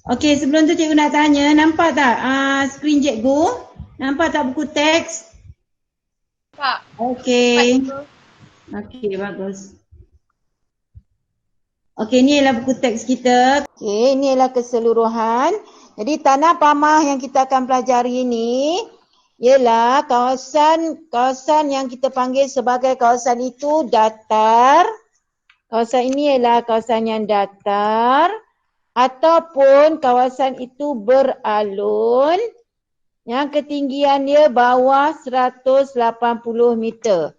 Okey, sebelum tu cikgu nak tanya, nampak tak skrin cikgu? Nampak tak buku teks? Pak. Okey. Okey, bagus. Okey, ni ialah buku teks kita. Okey, ini ialah keseluruhan. Jadi tanah pamah yang kita akan pelajari ini ialah kawasan yang kita panggil sebagai kawasan itu datar. Kawasan ini ialah kawasan yang datar ataupun kawasan itu beralun yang ketinggian dia bawah 180 meter.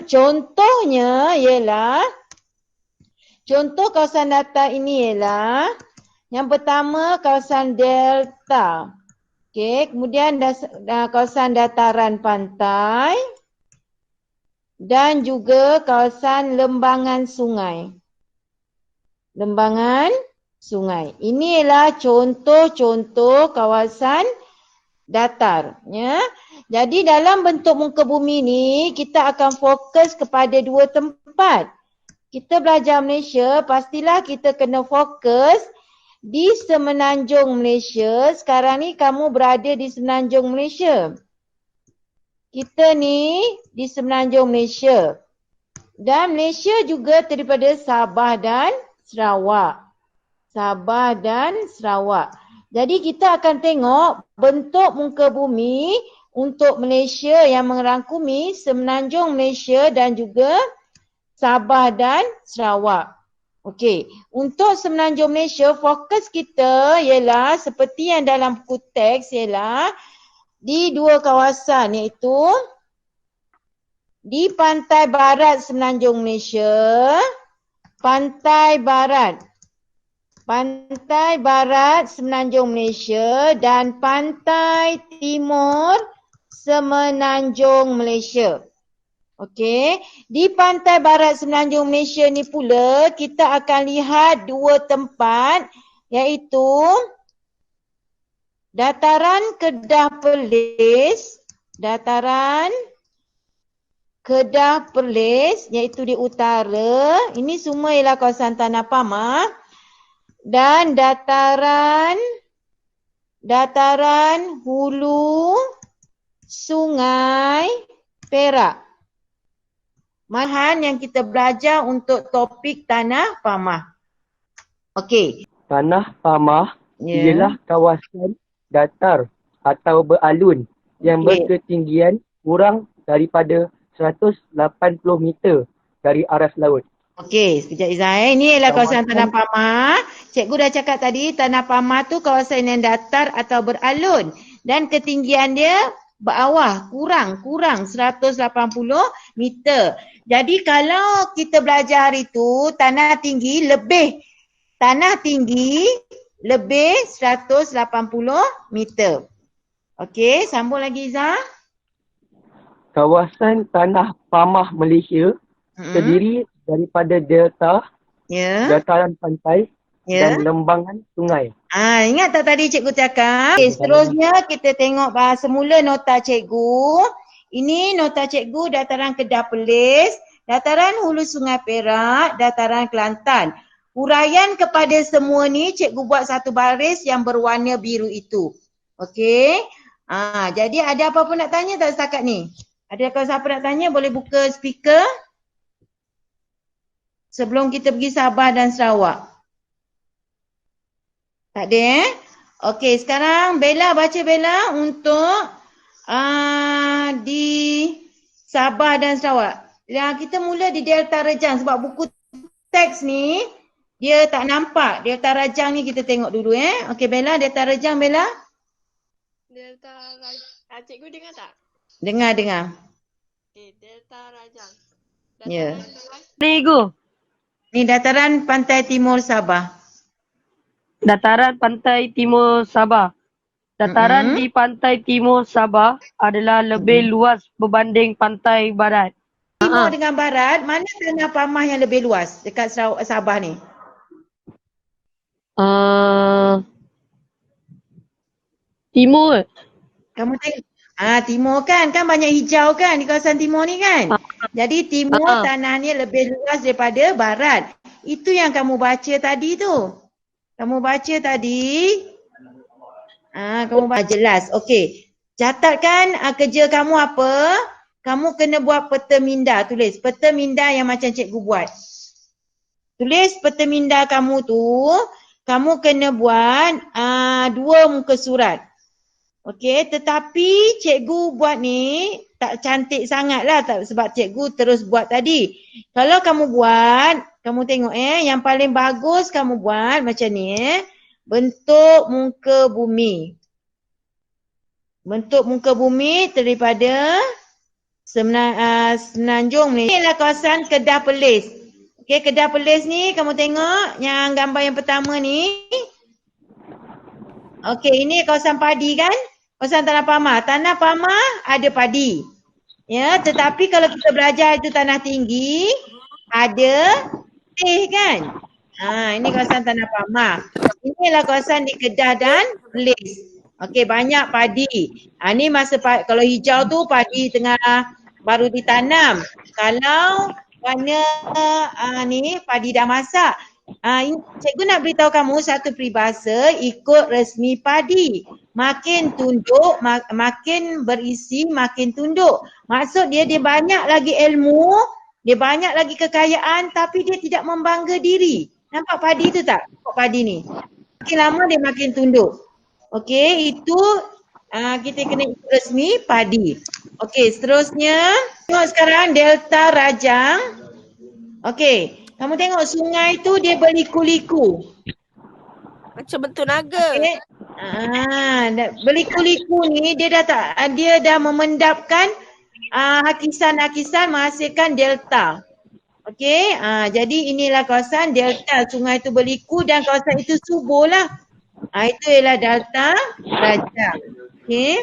Contohnya ialah, contoh kawasan datar ini ialah yang pertama kawasan delta. Okey, kemudian kawasan dataran pantai dan juga kawasan lembangan sungai. Lembangan sungai. Ini ialah contoh-contoh kawasan datar. Ya. Jadi dalam bentuk muka bumi ni kita akan fokus kepada dua tempat. Kita belajar Malaysia, pastilah kita kena fokus di semenanjung Malaysia. Sekarang ni kamu berada di semenanjung Malaysia. Kita ni di semenanjung Malaysia. Dan Malaysia juga daripada Sabah dan Sarawak. Sabah dan Sarawak. Jadi kita akan tengok bentuk muka bumi untuk Malaysia yang merangkumi semenanjung Malaysia dan juga Sabah dan Sarawak. Okey, untuk semenanjung Malaysia fokus kita ialah seperti yang dalam buku teks ialah di dua kawasan iaitu di pantai barat semenanjung Malaysia, pantai barat semenanjung Malaysia dan pantai timur semenanjung Malaysia. Okey, di pantai barat semenanjung Malaysia ni pula kita akan lihat dua tempat iaitu dataran Kedah Perlis iaitu di utara. Ini semua ialah kawasan tanah pamah. Dan dataran hulu Sungai Perak. Malahan yang kita belajar untuk topik tanah pamah. Okey. Tanah pamah ialah kawasan datar atau beralun yang berketinggian kurang daripada 180 meter dari aras laut. Okey, sekejap Izzah. Ini ialah kawasan tanah pamah. Cikgu dah cakap tadi, tanah pamah tu kawasan yang datar atau beralun. Dan ketinggian dia bawah, kurang 180 meter. Jadi kalau kita belajar hari tu, tanah tinggi lebih 180 meter. Okey, sambung lagi Izzah. Kawasan tanah pamah Malaysia terdiri daripada delta, dataran pantai dan lembangan sungai. Ingat tak tadi cikgu cakap? Okay, seterusnya kita tengok semula nota cikgu. Ini nota cikgu dataran Kedah Perlis, dataran Hulu Sungai Perak, dataran Kelantan. Huraian kepada semua ni cikgu buat satu baris yang berwarna biru itu. Okey. Jadi ada apa-apa nak tanya tak setakat ni? Ada kalau siapa nak tanya boleh buka speaker. Sebelum kita pergi Sabah dan Sarawak. Tak ada Okey, sekarang Bella baca Bella untuk di Sabah dan Sarawak. Kita mula di Delta Rejang sebab buku teks ni dia tak nampak. Delta Rejang ni kita tengok dulu Okey Bella, Delta Rejang Bella. Delta Rajang. Cikgu dengar tak? Dengar. Okey, Delta Rajang. Ya. Cikgu. Ni dataran pantai timur Sabah. Dataran pantai timur Sabah. Dataran di pantai timur Sabah adalah lebih luas berbanding pantai barat. Timur dengan barat, mana tanah pamah yang lebih luas dekat Sabah ni? Timur. Kamu tengok. Timur kan banyak hijau kan di kawasan timur ni kan. Jadi timur tanahnya lebih luas daripada barat. Itu yang kamu baca tadi tu. Kamu baca tadi? Kamu baca jelas. Okey. Catatkan kerja kamu apa? Kamu kena buat peta minda. Tulis peta minda yang macam cikgu buat. Tulis peta minda kamu tu. Kamu kena buat 2 muka surat. Okey, tetapi cikgu buat ni tak cantik sangat lah sebab cikgu terus buat tadi. Kalau kamu buat, kamu tengok yang paling bagus kamu buat macam ni bentuk muka bumi. Bentuk muka bumi daripada Semenanjung Malaysia. Inilah kawasan Kedah Perlis. Okey, Kedah Perlis ni kamu tengok yang gambar yang pertama ni. Okey, ini kawasan padi kan? Kawasan Tanah Pamar. Tanah Pamar ada padi. Ya, tetapi kalau kita belajar itu tanah tinggi, ada teh kan? Ini kawasan Tanah Pamar. Inilah kawasan di Kedah dan Perlis. Okey, banyak padi. Ni masa kalau hijau tu padi tengah baru ditanam. Kalau warna ni padi dah masak. Cikgu nak beritahu kamu satu peribahasa ikut resmi padi. Makin tunduk, makin berisi, makin tunduk. Maksud dia banyak lagi ilmu, dia banyak lagi kekayaan tapi dia tidak membangga diri. Nampak padi tu tak? Nampak padi ni. Makin lama dia makin tunduk. Okey, itu kita kena ikut resmi padi. Okey, seterusnya. Tengok sekarang Delta Rajang. Okey. Kamu tengok sungai tu dia berliku-liku. Macam bentuk naga. Okay. Berliku-liku ni dia dah memendapkan hakisan-hakisan menghasilkan delta. Okey, jadi inilah kawasan delta. Sungai tu berliku dan kawasan itu subur lah. Itu ialah delta Rajang. Okey.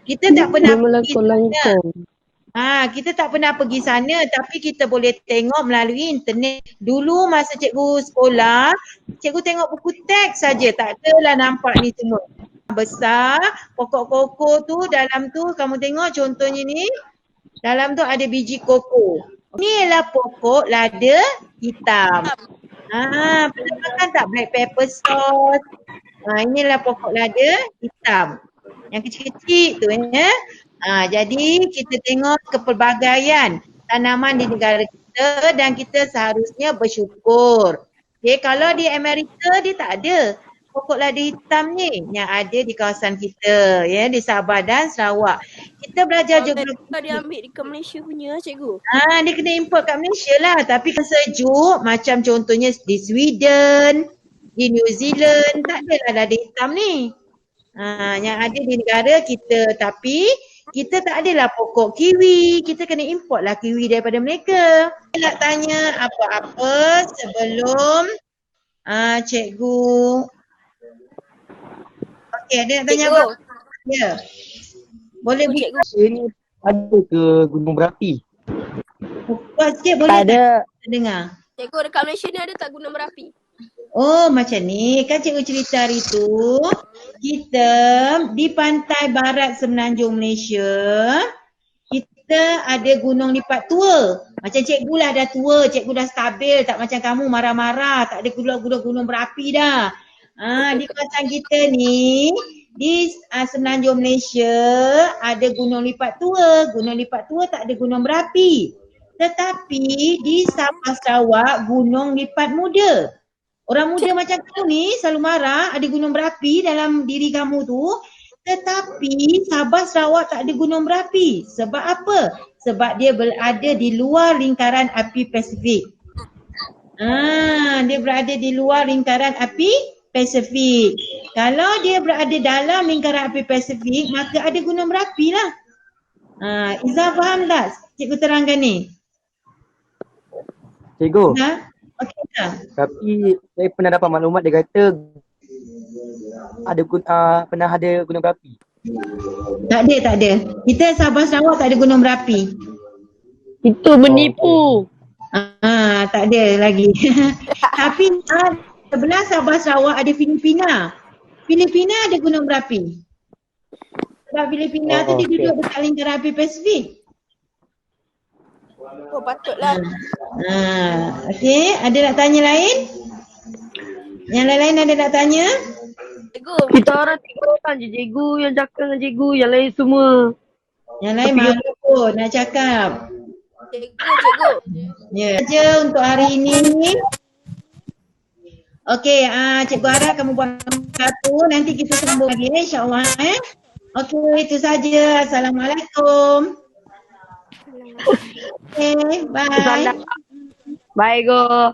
Kita tak pernah pergi sana. Kita tak pernah pergi sana tapi kita boleh tengok melalui internet. Dulu masa cikgu sekolah, cikgu tengok buku teks saja, tak adalah nampak ni semua. Besar, pokok koko tu dalam tu kamu tengok contohnya ni. Dalam tu ada biji koko. Ni ialah pokok lada hitam. Pernah makan tak black pepper sauce? Inilah pokok lada hitam. Yang kecil-kecil tu jadi kita tengok kepelbagaian tanaman di negara kita dan kita seharusnya bersyukur. Okay, kalau di Amerika dia tak ada pokok lada hitam ni, yang ada di kawasan kita di Sabah dan Sarawak. Kita belajar geografi. Dia ambil di Malaysia punya cikgu. Dia kena import kat Malaysia lah, tapi sejuk macam contohnya di Sweden, di New Zealand tak adalah lada hitam ni. Yang ada di negara kita, tapi kita tak adalah pokok kiwi, kita kena import lah kiwi daripada mereka. Saya nak tanya apa-apa sebelum cikgu. Okey, ada nak tanya apa? Ya. Boleh cikgu. Ini ada ke gunung berapi? Buat sikit boleh tak dengar? Cikgu, dekat Malaysia ni ada tak gunung berapi? Oh, macam ni. Kan cikgu cerita hari tu, kita di pantai barat Semenanjung Malaysia, kita ada gunung lipat tua. Macam cikgu lah dah tua, cikgu dah stabil, tak macam kamu marah-marah, tak ada gunung berapi dah. Di kawasan kita ni, di Semenanjung Malaysia, ada gunung lipat tua. Gunung lipat tua tak ada gunung berapi. Tetapi di Sabah Sarawak, gunung lipat muda. Orang muda macam kamu ni selalu marah ada gunung berapi dalam diri kamu tu. Tetapi Sabah Sarawak tak ada gunung berapi. Sebab apa? Sebab dia berada di luar lingkaran api Pasifik. Dia berada di luar lingkaran api Pasifik. Kalau dia berada dalam lingkaran api Pasifik, maka ada gunung berapi lah. Izzah faham tak cikgu terangkan ni? Cikgu. Okey tak? Tapi saya pernah dapat maklumat dia kata pernah ada gunung berapi. Tak ada. Kita Sabah Sarawak tak ada gunung berapi. Itu menipu. Tak ada lagi. Tapi sebelah Sabah Sarawak ada Filipina. Filipina ada gunung berapi. Sebab Filipina tu dia duduk dekat lingkaran api Pasifik. Oh, patutlah. Okey, ada nak tanya lain? Yang lain-lain ada nak tanya? Cikgu. Kita orang 3 orang je cikgu yang cakap dengan cikgu, yang lain semua. Yang lain malu pun nak cakap. Cikgu. Ya, saja untuk hari ini. Okey, Cikgu harap kamu buat satu. Nanti kita sambung lagi insya-Allah. Okey, itu saja. Assalamualaikum. Okey, bye. Bye go.